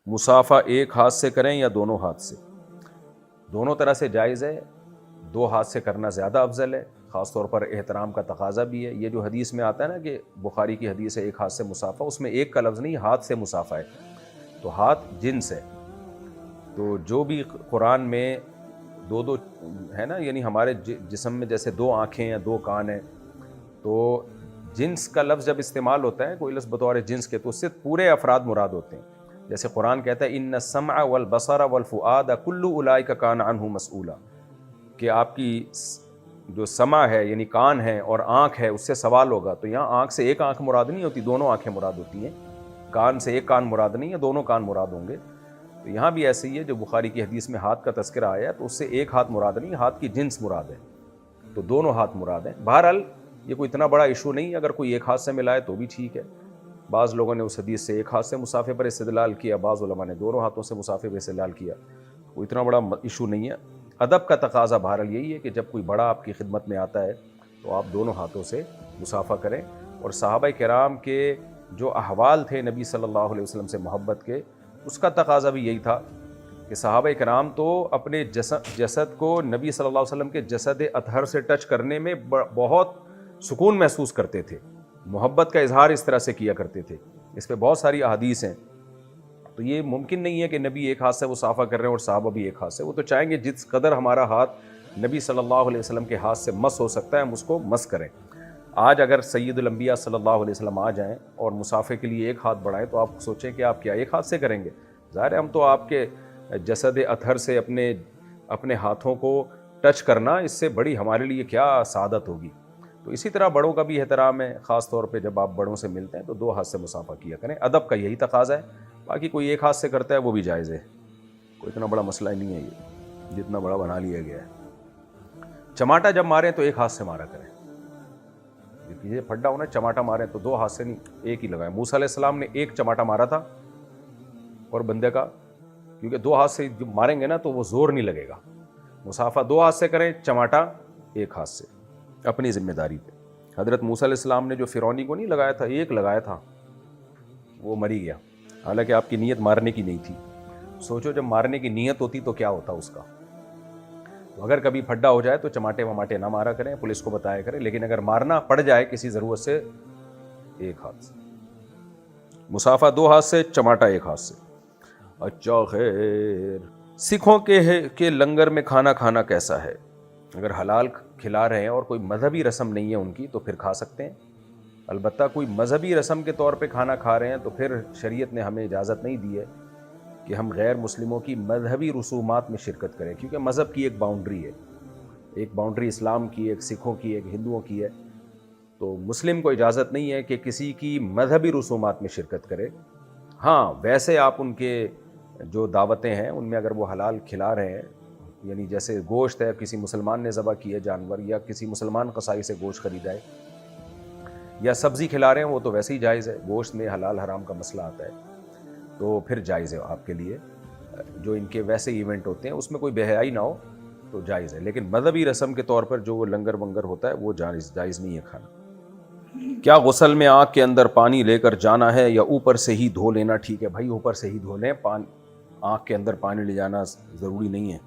مسافہ ایک ہاتھ سے کریں یا دونوں ہاتھ سے؟ دونوں طرح سے جائز ہے، دو ہاتھ سے کرنا زیادہ افضل ہے، خاص طور پر احترام کا تقاضا بھی ہے۔ یہ جو حدیث میں آتا ہے نا کہ بخاری کی حدیث ہے ایک ہاتھ سے مسافہ، اس میں ایک کا لفظ نہیں، ہاتھ سے مسافہ ہے، تو ہاتھ جنس ہے۔ تو جو بھی قرآن میں دو دو ہے نا، یعنی ہمارے جسم میں جیسے دو آنکھیں یا دو کان ہیں، تو جنس کا لفظ جب استعمال ہوتا ہے کوئی لفظ بطور جنس کے، تو اس سے پورے افراد مراد ہوتے ہیں۔ جیسے قرآن کہتا ہے ان السمع والبصر والفؤاد کل اولئک کان عنہ مسئولا، کہ آپ کی جو سمع ہے یعنی کان ہے اور آنکھ ہے اس سے سوال ہوگا۔ تو یہاں آنکھ سے ایک آنکھ مراد نہیں ہوتی، دونوں آنکھیں مراد ہوتی ہیں، کان سے ایک کان مراد نہیں ہے، دونوں کان مراد ہوں گے۔ تو یہاں بھی ایسے ہی ہے، جو بخاری کی حدیث میں ہاتھ کا تذکرہ آیا تو اس سے ایک ہاتھ مراد نہیں، ہاتھ کی جنس مراد ہے، تو دونوں ہاتھ مراد ہیں۔ بہرحال یہ کوئی اتنا بڑا ایشو نہیں، اگر کوئی ایک ہاتھ سے ملائے تو بھی ٹھیک ہے۔ بعض لوگوں نے اس حدیث سے ایک ہاتھ سے مسافے پر استدلال کیا، بعض علماء نے دونوں ہاتھوں سے مسافے پر استدلال کیا، کوئی اتنا بڑا ایشو نہیں ہے۔ ادب کا تقاضا بہرحال یہی ہے کہ جب کوئی بڑا آپ کی خدمت میں آتا ہے تو آپ دونوں ہاتھوں سے مسافہ کریں۔ اور صحابہ کرام کے جو احوال تھے نبی صلی اللہ علیہ وسلم سے محبت کے، اس کا تقاضا بھی یہی تھا کہ صحابہ کرام تو اپنے جسد کو نبی صلی اللہ علیہ وسلم کے جسد اطہر سے ٹچ کرنے میں بہت سکون محسوس کرتے تھے، محبت کا اظہار اس طرح سے کیا کرتے تھے۔ اس پہ بہت ساری احادیث ہیں۔ تو یہ ممکن نہیں ہے کہ نبی ایک ہاتھ سے مسافہ کر رہے ہیں اور صحابہ بھی ایک ہاتھ سے، وہ تو چاہیں گے جس قدر ہمارا ہاتھ نبی صلی اللہ علیہ وسلم کے ہاتھ سے مس ہو سکتا ہے ہم اس کو مس کریں۔ آج اگر سید الانبیاء صلی اللہ علیہ وسلم آ جائیں اور مسافے کے لیے ایک ہاتھ بڑھائیں تو آپ سوچیں کہ آپ کیا ایک ہاتھ سے کریں گے؟ ظاہر ہے ہم تو آپ کے جسد اطہر سے اپنے ہاتھوں کو ٹچ کرنا، اس سے بڑی ہمارے لیے کیا سعادت ہوگی۔ تو اسی طرح بڑوں کا بھی احترام ہے، خاص طور پہ جب آپ بڑوں سے ملتے ہیں تو دو ہاتھ سے مسافہ کیا کریں، ادب کا یہی تقاضا ہے۔ باقی کوئی ایک ہاتھ سے کرتا ہے وہ بھی جائز ہے، کوئی اتنا بڑا مسئلہ نہیں ہے یہ جتنا بڑا بنا لیا گیا ہے۔ چماٹا جب ماریں تو ایک ہاتھ سے مارا کریں، یہ پھڈا ہونا، چماٹا ماریں تو دو ہاتھ سے نہیں، ایک ہی لگائیں۔ موسیٰ علیہ السلام نے ایک چماٹا مارا تھا اور بندے کا، کیونکہ دو ہاتھ سے جب ماریں گے نا تو وہ زور نہیں لگے گا۔ مسافہ دو ہاتھ سے کریں، چماٹا ایک ہاتھ سے، اپنی ذمہ داری پہ۔ حضرت موسیٰ علیہ السلام نے جو فرعونی کو نہیں لگایا تھا، ایک لگایا تھا، وہ مری گیا، حالانکہ آپ کی نیت مارنے کی نہیں تھی۔ سوچو جب مارنے کی نیت ہوتی تو کیا ہوتا اس کا۔ تو اگر کبھی پھڈا ہو جائے تو چماٹے وماٹے نہ مارا کریں، پولیس کو بتایا کریں، لیکن اگر مارنا پڑ جائے کسی ضرورت سے، ایک ہاتھ سے مسافہ، دو ہاتھ سے، چماٹا ایک ہاتھ سے۔ اچھا خیر، سکھوں کے لنگر میں کھانا کھانا کیسا ہے؟ اگر حلال کھلا رہے ہیں اور کوئی مذہبی رسم نہیں ہے ان کی تو پھر کھا سکتے ہیں۔ البتہ کوئی مذہبی رسم کے طور پہ کھانا کھا رہے ہیں تو پھر شریعت نے ہمیں اجازت نہیں دی ہے کہ ہم غیر مسلموں کی مذہبی رسومات میں شرکت کریں، کیونکہ مذہب کی ایک باؤنڈری ہے، ایک باؤنڈری اسلام کی، ایک سکھوں کی، ایک ہندوؤں کی ہے۔ تو مسلم کو اجازت نہیں ہے کہ کسی کی مذہبی رسومات میں شرکت کرے۔ ہاں ویسے آپ ان کے جو دعوتیں ہیں ان میں اگر وہ حلال کھلا رہے ہیں، یعنی جیسے گوشت ہے، کسی مسلمان نے ذبح کیا جانور، یا کسی مسلمان قصائی سے گوشت خریدا ہے، یا سبزی کھلا رہے ہیں، وہ تو ویسے ہی جائز ہے۔ گوشت میں حلال حرام کا مسئلہ آتا ہے تو پھر جائز ہے آپ کے لیے۔ جو ان کے ویسے ایونٹ ہوتے ہیں اس میں کوئی بے حیائی نہ ہو تو جائز ہے، لیکن مذہبی رسم کے طور پر جو وہ لنگر ونگر ہوتا ہے وہ جائز نہیں ہے کھانا۔ کیا غسل میں آنکھ کے اندر پانی لے کر جانا ہے یا اوپر سے ہی دھو لینا ٹھیک ہے؟ بھائی اوپر سے ہی دھو لیں، آنکھ کے اندر پانی لے جانا ضروری نہیں ہے۔